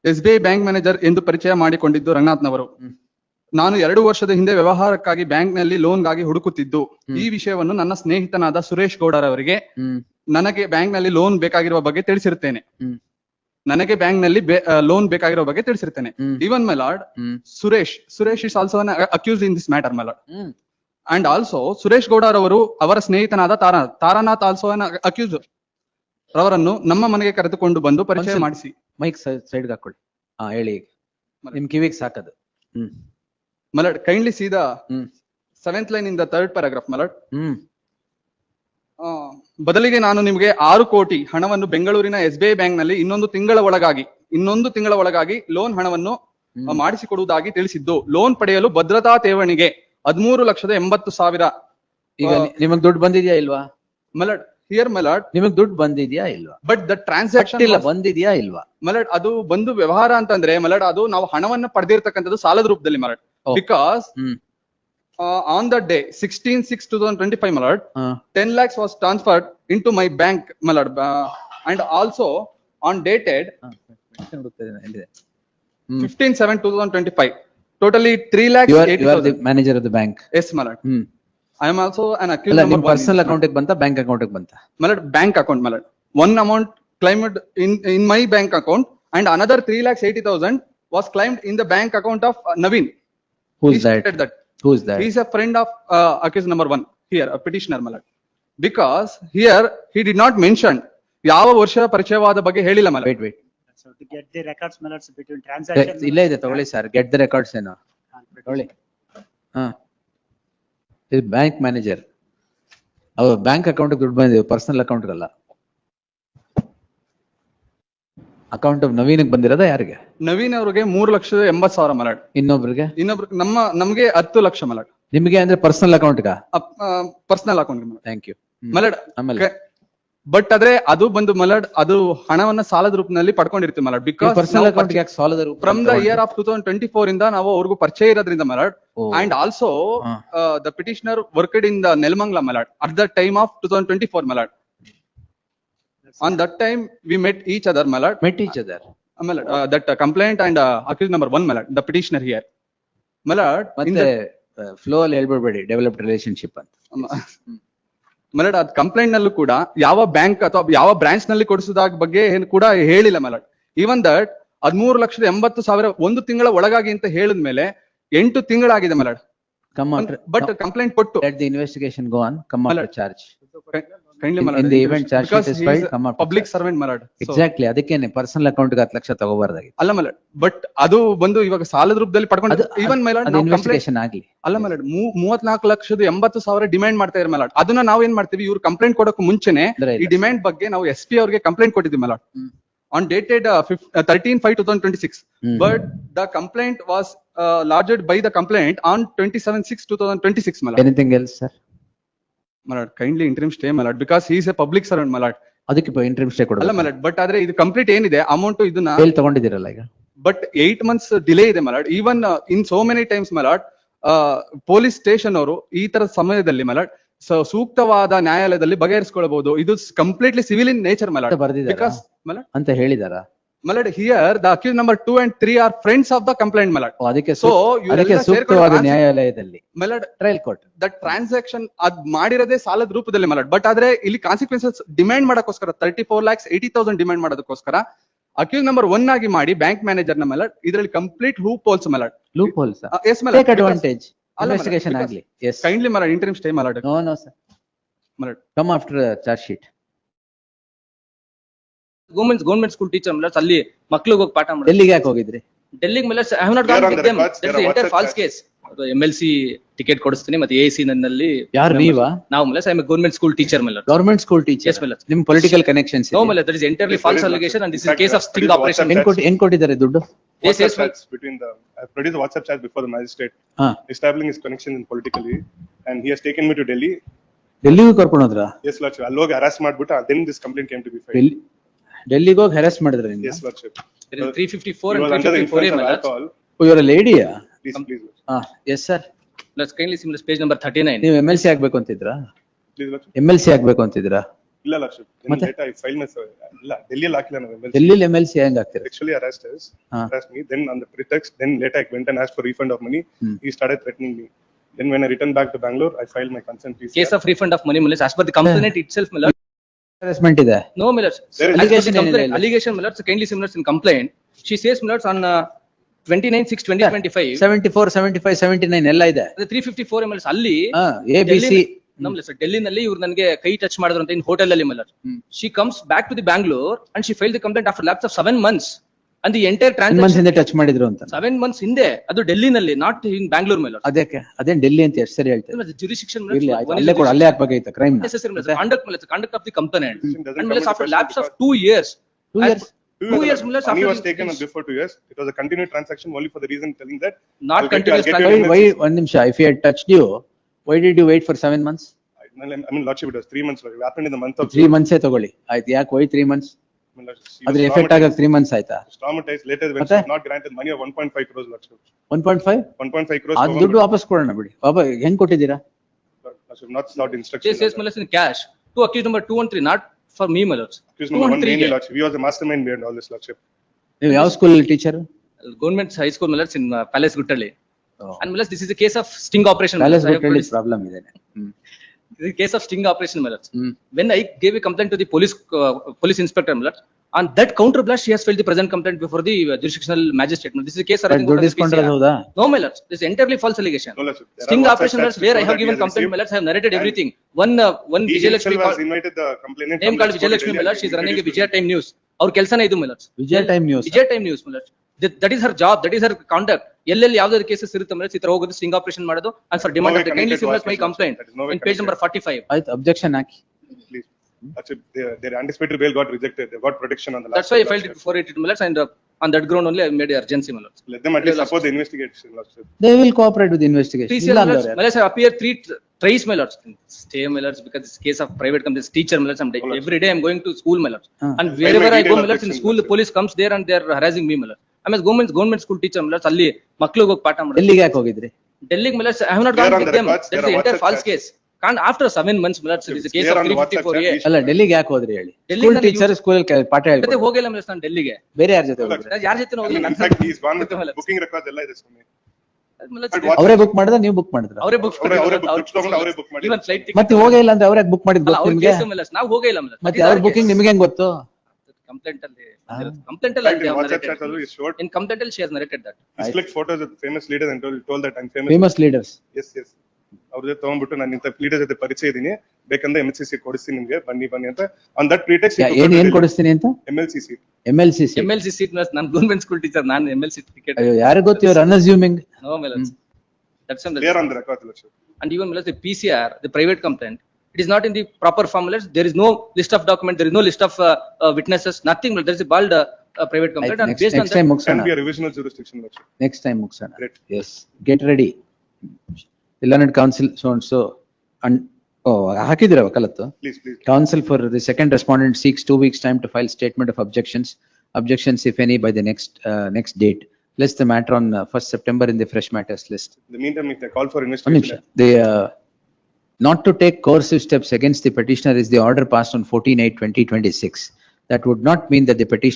SBI bank manager ಎಂದು ಪರಿಚಯ ಮಾಡಿಕೊಂಡಿದ್ದು ರಂಗನಾಥ್ನವರು. ನಾನು 2 ವರ್ಷದ ಹಿಂದೆ ವ್ಯವಹಾರಕ್ಕಾಗಿ ಬ್ಯಾಂಕ್ನಲ್ಲಿ ಲೋನ್ಗಾಗಿ ಹುಡುಕುತ್ತಿದ್ದು, ಈ ವಿಷಯವನ್ನು ನನ್ನ ಸ್ನೇಹಿತನಾದ ಸುರೇಶ್ ಗೌಡರವರಿಗೆ ನನಗೆ ಬ್ಯಾಂಕ್ನಲ್ಲಿ ಲೋನ್ ಬೇಕಾಗಿರುವ ಬಗ್ಗೆ ತಿಳಿಸಿರುತ್ತೇನೆ. Even my lord, Suresh is also an accused in this matter, my lord. And also Suresh ಗೌಡರವರು ಅವರ ಸ್ನೇಹಿತನಾದ ತಾರಾನಾಥ್ ಆಲ್ಸೋ ಅನ್ ಅಕ್ಯೂಸ್ ರವರನ್ನು ನಮ್ಮ ಮನೆಗೆ ಕರೆದುಕೊಂಡು ಬಂದು ಪರಿಚಯ ಮಾಡಿಸಿ. ಮೈಕ್ ಸೈಡ್ ಹಾಕೊಳ್ಳಿ. ಹೇಳಿ, ನಿಮ್ ಕಿವಿಗೆ ಸಾಕದು. My lord, kindly see the 7th line in the 3rd paragraph, my lord. ಬದಲಿಗೆ ನಾನು ನಿಮಗೆ 6 ಕೋಟಿ ಹಣವನ್ನು ಬೆಂಗಳೂರಿನ SBI ಬ್ಯಾಂಕ್ ನಲ್ಲಿ ಇನ್ನೊಂದು ತಿಂಗಳ ಒಳಗಾಗಿ ಲೋನ್ ಹಣವನ್ನು ಮಾಡಿಸಿಕೊಡುವುದಾಗಿ ತಿಳಿಸಿದ್ದು, ಲೋನ್ ಪಡೆಯಲು ಭದ್ರತಾ ಠೇವಣಿಗೆ 13,80,000. ಈಗ ನಿಮಗ್ ದುಡ್ಡು ಬಂದಿದ್ಯಾ ಇಲ್ವಾ? My lord, here my lord, ನಿಮಗ್ ದುಡ್ಡು ಬಂದಿದ್ಯಾ ಇಲ್ವಾ? ಬಟ್ ದ ಟ್ರಾನ್ಸಾಕ್ಷನ್ ಇಲ್ಲ, ಬಂದಿದ್ಯಾ ಇಲ್ವಾ? My lord, ಅದು ಬಂದು ವ್ಯವಹಾರ ಅಂತಂದ್ರೆ my lord, ಅದು ನಾವು ಹಣವನ್ನು ಪಡೆದಿರ್ತಕ್ಕಂಥದ್ದು ಸಾಲದ ರೂಪದಲ್ಲಿ my lord. Because on that day 16/6/2025 my lord, 10 lakhs was transferred into my bank my lord, and also on dated 15/7/2025 totally 3,80,000. You are the manager of the bank. Yes my lord. I am also an accused number 1. Personal account ಗೆ ಬಂತಾ, bank account ಗೆ ಬಂತಾ? My lord, bank account my lord. One amount claimed in my bank account and another 3,80,000 was claimed in the bank account of Naveen. Who's that? Who's that? He is a friend of accused number 1 here, a petitioner my lord. Because here he did not mention ಯಾವ ವರ್ಷ ಪರಿಚಯವಾದ ಬಗ್ಗೆ ಹೇಳಿಲ್ಲ my lord. Wait. So to get the records my lord between transactions. ಇಲ್ಲೇ ಇದೆ, ತಗೊಳ್ಳಿ sir. Get the records ಏನೋ ತಗೊಳ್ಳಿ. ಇದು ಬ್ಯಾಂಕ್ ಮ್ಯಾನೇಜರ್, ಅವ್ರ ಬ್ಯಾಂಕ್ ಅಕೌಂಟ್ ದುಡ್ಡು ಬಂದಿದೆ, ಪರ್ಸನಲ್ ಅಕೌಂಟ್ ಅಲ್ಲ. ಅಕೌಂಟ್ ಆಫ್ ನವೀನ್ ಬಂದಿರೋದ ಯಾರಿಗೆ? ನವೀನ್ ಅವರಿಗೆ 3,80,000 my lord. ಇನ್ನೊಬ್ರಿಗೆ ನಮಗೆ 10 ಲಕ್ಷ my lord. ನಿಮಗೆ ಅಂದ್ರೆ personal account personal account. Thank you my lord. But ಆದ್ರೆ ಅದು ಬಂದು my lord, ಅದು ಹಣವನ್ನ ಸಾಲದ ರೂಪದಲ್ಲಿ ಪಡ್ಕೊಂಡಿರ್ತೀವಿ my lord. Because personal account ಯಾಕೆ ಸಾಲದ ರೂಪ? From the year of 2024 ಇಂದ ನಾವು ಅವ್ರಿಗೂ ಪರಿಚಯ ಇರೋದ್ರಿಂದ my lord. And also the petitioner worked in the Nelmangla my lord at the time of 2024 my lord. On that time we met each other my lord. My lord, that complaint and accused number 1 my lord, the petitioner here my lord. ಮತ್ತೆ flow ಅಲ್ಲಿ ಹೇಳ್ಬಿಡ್ಬೇಡಿ, developed relationship ಅಂತ. my lord, ಅದ್ complaint ನಲ್ಲೂ ಕೂಡ ಯಾವ bank ಅಥವಾ ಯಾವ branch ನಲ್ಲಿ ಕೊಡಿಸೋದಾಗ ಬಗ್ಗೆ ಏನು ಕೂಡ ಹೇಳಿಲ್ಲ my lord. Even that 13,80,000 ಒಂದು ತಿಂಗಳ ಒಳಗಾಗಿ ಅಂತ ಹೇಳಿದ್ಮೇಲೆ 8 ತಿಂಗಳಾಗಿದೆ my lord. But ಕಂಪ್ಲೇಂಟ್ ಕೊಟ್ಟು let the investigation go on, come after charge. Kindly my lord, in the event charge sheet is filed, come after public servant my lord. Exactly, ಅದಕ್ಕೇನೆ personal account ಗೆ 10 ಲಕ್ಷ ತಗೋಬಾರ್ದಾಗಿತ್ತು. ಅಲ್ಲ my lord, but ಅದು ಬಂದು ಇವಾಗ ಸಾಲದ ರೂಪದಲ್ಲಿ ಪಡ್ಕೊಂಡು even my lord, ನಾವು ಇನ್ವೆಸ್ಟಿಗೇಷನ್ ಆಗ್ಲಿ. ಅಲ್ಲ my lord, 34,80,000 ಡಿಮ್ಯಾಂಡ್ ಮಾಡ್ತಾ ಇದ್ದಾರೆ my lord. ಅದನ್ನ ನಾವ್ ಏನ್ ಮಾಡ್ತೀವಿ, ಇವ್ರು ಕಂಪ್ಲೇಂಟ್ ಕೊಡೋಕೆ ಮುಂಚೆನೆ ಈ ಡಿಮ್ಯಾಂಡ್ ಬಗ್ಗೆ ನಾವು SP ಅವರಿಗೆ ಕಂಪ್ಲೇಂಟ್ ಕೊಟ್ಟಿದ್ವಿ my lord. On dated 13/5/2026, but the complaint was lodged by the complaint on 27/6/2026 my lord. Anything else sir? My lord, kindly interim stay my lord, because he is a public servant my lord. ಅದಕ್ಕೆ interim stay ಕೊಡೋದು. ಅಲ್ಲ my lord, but ಆದ್ರೆ ಇದು complete ಏನಿದೆ amount ಇದನ್ನ bale ತಗೊಂಡಿದ್ದೀರಲ್ಲ ಈಗ. But 8 months delay ಇದೆ my lord. Even in so many times my lord, police station ಅವರು ಈ ತರ ಸಮಯದಲ್ಲಿ my lord ಸೂಕ್ತವಾದ ನ್ಯಾಯಾಲಯದಲ್ಲಿ ಬಗೆಹರಿಸಿಕೊಳ್ಳಬಹುದು. ಇದು completely civil in nature my lord. Because my lord ಅಂತ ಹೇಳಿದಾರ my lord, here the accused number 2 and 3 are friends of the complaint my lord. ಅದಕ್ಕೆ ಅದಕ್ಕೆ ಸೂಕ್ತವಾದ ನ್ಯಾಯಾಲಯದಲ್ಲಿ my lord trial court the transaction ಅದ್ ಮಾಡಿರೋದೇ ಸಾಲದ ರೂಪದಲ್ಲಿ my lord. ಬಟ್ ಆದ್ರೆ ಇಲ್ಲಿ ಕಾನ್ಸಿಕ್ವೆನ್ಸಸ್ ಡಿಮ್ಯಾಂಡ್ ಮಾಡಕ್ಕೋಸ್ಕರ 34,80,000 ಡಿಮ್ಯಾಂಡ್ ಮಾಡೋದಕ್ಕೋಸ್ಕರ accused number 1 ಆಗಿ ಮಾಡಿ ಬ್ಯಾಂಕ್ ಮ್ಯಾನೇಜರ್ ನ my lord ಇದರಲ್ಲಿ complete loop holes my lord. Loop holes yes my lord, take advantage. Investigation ಆಗ್ಲಿ. yes kindly my lord, interim stay my lord. no sir my lord, come after charge sheet. Government school teacher ಮೇಲೆ ಅಲ್ಲಿ ಮಕ್ಕಳಿಗೆ ಹೋಗಿ ಪಾಠ ಮಾಡಿ ಡೆಲ್ಲಿಗೆ ಯಾಕೆ ಹೋಗಿದ್ರಿ? ಡೆಲ್ಲಿಗೆ ಮೇಲೆ I have not got with them. That is entire false case. MLC ticket ಕೊಡಿಸ್ತೀನಿ ಮತ್ತೆ AAC ನನ್ನಲ್ಲಿ ಯಾರು ನೀವಾ? ನಾವು ಮೇಲೆ I am government school teacher ಮೇಲೆ. Government school teacher? yes ಮೇಲೆ. ನಿಮ್ ಪೊಲಿಟಿಕಲ್ ಕನೆಕ್ಷನ್ಸ್ ನೋ ಮೇಲೆ, that is entirely false allegation and this is case of sting operation. ಏನ್ ಕೊಟ್ಟಿದ್ದಾರೆ ದುಡ್ಡು? yes between the I produced a WhatsApp chat before the magistrate establishing his connection in politically, and he has taken me to Delhi. ಡೆಲ್ಲಿಗೆ ಕರ್ಕೊಂಡು ಹೋದ್ರಾ? Yes lordship, allow harass ಮಾಡ್ಬಿಟ್ಟು then this complaint came to be filed. ಡೆಲ್ಲಿಗೆ ಹೋಗಿ ಹರಾಸ್ ಮಾಡಿದ್ರೆ? Yes lordship, there is 354 and 354 ಮೇಲೆ. Oh you are ಎ ಲೇಡಿಯಾ? please yes sir. let's kindly see page number 39. ನೀವು MLC ಆಗ್ಬೇಕು ಅಂತಿದ್ರಾ? please lordship, MLC ಆಗ್ಬೇಕು ಅಂತಿದ್ರಾ? ಇಲ್ಲ ಲಕ್ಷ. ಮತ್ತೆ? Later I filed my, ಇಲ್ಲ ಡೆಲ್ಲಿಯಲ್ಲಿ ಹಾಕಿಲ್ಲ ನಾವು MLC. ಡೆಲ್ಲಿಲಿ MLC ಹೆಂಗ್ ಆಗ್ತೀರಾ? Sexually harassed us, ಹಾ. harassed me. Then on the pretext, then later I went and asked for refund of money. He started threatening me. Then when I returned back to Bangalore, I filed my consent PCR. Case of refund of money, my lords, as per the complaint itself, my lords. Harassment ಇದೆ. No, my lords. There is- As per the Allegation complaint- ಏನಿದೆ? Allegation, my lords, kindly see, my lords, in complaint. She says, my lords, on 29/6/2025, 74, 75, 79 ಎಲ್ಲ ಇದೆ. the 354 MLs ಅಲ್ಲಿ ABC. ನಮ್ಲೆ sir ಡೆಲ್ಲಿನಲ್ಲಿ ಇವ್ರು ನನಗೆ ಕೈ ಟಚ್ ಮಾಡಿದ್ರು ಅಂತ ಇನ್ ಹೋಟೆಲ್ ಅಲ್ಲಿ my lord. She comes back to the Bangalore and she file the complaint after lapse of 7 months and the entire months transaction ಹಿಂದೆ ಟಚ್ ಮಾಡಿದ್ರು ಅಂತ. 7 months ಹಿಂದೆ, ಅದು ಡೆಲ್ಲಿನಲ್ಲಿ, ನಾಟ್ ಇನ್ ಬ್ಯಾಂಗ್ಳೂರ್ ಮಲ್ಲರ್. ಅದಕ್ಕೆ ಅದೇನ್ ಡೆಲ್ಲಿ ಅಂತ ಎಷ್ಟು ಸರಿ ಹೇಳ್ತಾರೆ. jurisdiction ಇರ್ಲಿ ಆಯ್ತು, ಅಲ್ಲೇ ಕೂಡ ಅಲ್ಲೇ ಹಾಕ್ಬೇಕಾಗಿತ್ತು crime. conduct of the complaint Doesn't and come mallets into after question lapse of because- 2 years. 2 years. 2 years, Mullers, Money after was the- taken before 2 years. It was a continued transaction only for the reason telling that. Not I'll get- continuous I'll get transaction. your Why, MLC. ಒಂದ್ ನಿಮಿಷ, if he had touched you, why did you wait for 7 months? I mean, Lordship, it was 3 months. It happened in the month of 3 months ತಗೊಳ್ಳಿ ಆಯ್ತು, ಯಾಕೆ why 3 months? I mean, Lordship, she ಅದ್ರ was effect ಆಗಕ್ 3 months ಆಯ್ತಾ? traumatized later when ಮತ್ತೆ? she was not granted money of 1.5 crores, Lordship. 1.5? 1.5 crores. ಅದ್ ದುಡ್ಡು ವಾಪಸ್ ಕೊಡೋಣ ಬಿಡಿ. ಹೆಂಗ್ ಕೊಟ್ಟಿದ್ದೀರಾ? Lordship, not sought She instruction. says, Mullers, in cash to accused number 213, not for me, Mullers. Accused number 1 mainly, 213. Lordship. He was the mastermind behind all this, Lordship. ನೀವು ಯಾವ school teacher? Government high school, Mullers, in Palace Guttalli. And Mullers, this is a case of sting operation. Palace Mullers. I have ಬಿಟ್ಟಲ್ಲಿ produced- problem ಇದೆ. This is a case of sting operation, Mullers. When I gave a complaint to the police inspector, Mullers, on that counter blast, she has filed the present complaint before the jurisdictional magistrate. This is a case arising out ದುಡ್ಡು of the ಇಸ್ಕೊಂಡ್ರೆ PCR. ಹೌದಾ? No, my lords, this is entirely false allegation. No, Lordship. There are Sting WhatsApp operation, chats Mullers, where I before have that given he has complaint, received. my lords, I have narrated And everything. One He Vijayalakshmi himself has called, invited the complainant. name from called this court Vijayalakshmi, to my lords, she is running a introduce Vijaya Time News. Our ಕೆಲಸನೇ ಇದು, my lords. Vijaya time news. Vijaya Time News, my lords. That is her job, that is her conduct. ಎಲ್ಲೆಲ್ಲಿ ಯಾವ್ದಾದ್ರು cases ಇರುತ್ತೆ, my lords, ಈ ತರ ಹೋಗೋದು sting operation ಮಾಡೋದು, and for demand No of way the kindly connected to see my our complaint case, no way in page number connected. 45. ಆಯ್ತು, objection hockey. Please. Lordship, their anticipatory bail got rejected. They got protection on the last. That's why I day, filed it Lordship. before 8 minutes, and on that ground only I made an urgency, my lords. Let them at least support the investigation, Lordship. They will cooperate with the investigation. Please, ಇಲ್ಲ my ಅಂದ್ರೆ lords, ಅವ್ರು my lords, I appear thrice, my lords. Stay, my lords, because this case of private companies, teacher, my lords, every day I'm going to school, my lords. And wherever I go, my lords, in school, the police comes there and they're harassing me, my lords. I'm a government school teacher, my lords, ಅಲ್ಲಿ ಮಕ್ಳಿಗೆ ಹೋಗಿ ಪಾಠ ಮಾಡೋದು. ಎಲ್ಲಿಗೆ ಯಾಕೆ ಹೋಗಿದ್ರಿ? Delhi, my lords, I have not They are gone on with the them. records, That is they the are entire WhatsApp false chats. case. Can't after 7 months, my lords, it is a case They are of on the WhatsApp 354A. chat. ಅಲ್ಲ, ಡೆಲ್ಲಿಗೆ ಯಾಕೆ ಹೋದ್ರಿ ಹೇಳಿ? ಡೆಲ್ಲಿಗೆ school ನಾನು teacher school ಪಾಠ ಮತ್ತೆ ಹೇಳ್ಕೊಡ್ತಾರೆ. ಹೋಗಿಲ್ಲ, my lords, ನಾನು ಡೆಲ್ಲಿಗೆ. ಬೇರೆ ಯಾರ ಜೊತೆ ಹೋಗಿದ್ರಿ? ನಾನು ಯಾರ ಜೊತೆ I mean, ಹೋಗಿಲ್ಲ. in fact, he's gone with My lords. booking records ಎಲ್ಲ ಇದೆ ಸ್ವಾಮಿ. My lords, But what- ಅವರೇ ಬುಕ್ ಮಾಡಿದ್ರ, ನೀವು ಬುಕ್ ಮಾಡಿದ್ರ? ಅವರೇ book ಅವರೇ book ಅವ್ರು ತಗೊಂಡು ಅವರೇ book ಮಾಡಿದ್ರು. even flight ticket. ಮತ್ತೆ ಹೋಗೇ ಇಲ್ಲ ಅಂದ್ರೆ ಅವ್ರ ಬುಕ್ ಮಾಡಿದ್ ಅಲ್ಲ, ಗೊತ್ತು ಅವ್ರ ನಿಮ್ಗೆ? case, my lords, ನಾವು ಹೋಗೇ ಇಲ್ಲ, my lords. ಮತ್ತೆ That is ಅವ್ರ our ಬುಕಿಂಗ್ case. ನಿಮ್ಗೆ ಹೆಂಗ್ ಗೊತ್ತು? Complaint ಅಲ್ಲಿ Ah. complaint In fact, ಅಲ್ಲಿ in they have WhatsApp narrated. chat also he showed. In complaint ಅಲ್ಲಿ she has narrated that. He clicked photos of the famous leaders and told that I'm famous. Famous leaders. Yes, yes. ಅವ್ರ ಜೊತೆ ತಗೊಂಡ್ಬಿಟ್ಟು ನಾನು ಇಂಥ leader ಜೊತೆ ಪರಿಚಯ ಇದೀನಿ, ಬೇಕಂದ್ರೆ MLCC ಕೊಡಿಸ್ತೀನಿ ನಿಮ್ಗೆ, ಬನ್ನಿ ಅಂತ. On that pretext, he took her to ಏನ್ Delhi. ಕೊಡಿಸ್ತೀನಿ ಅಂತ? MLCC. MLCC. MLC seat, ನಾನು ಗವರ್ನಮೆಂಟ್ ಸ್ಕೂಲ್ ಟೀಚರ್, ನಾನು MLC ಟಿಕೆಟ್. ಅಯ್ಯೋ, ಯಾರಿಗ್ ಗೊತ್ತು, ಇವ್ರು ಅನ್ಅಸ್ಯೂಮಿಂಗ್. No, my lords. That's on the. Clear on the record, Lordship. And even, my lords, the PCR, the private complaint, it is not in the proper form, my lords. There is no list of document, there is no list of witnesses, nothing. There is a bald private complaint, and based on next time that, ಮುಗ್ಸೋಣ. Can be a revisional jurisdiction, Lordship. Next time ಮುಗ್ಸೋಣ. Great. Yes, get ready. Learned Council, so and so, and, oh, ಹಾಕಿದಿರ ವಕಾಲತ್ತು? Please, please. Council for the second respondent seeks 2 weeks time to file statement of objections if any by the next date. List the matter on 1st September in the fresh matters list. In the meantime, if they call for One investigation. ನಿಮಿಷ. They, not to take coercive steps against the petitioner is the order passed on 14/8/2026. That would not mean that the petitioner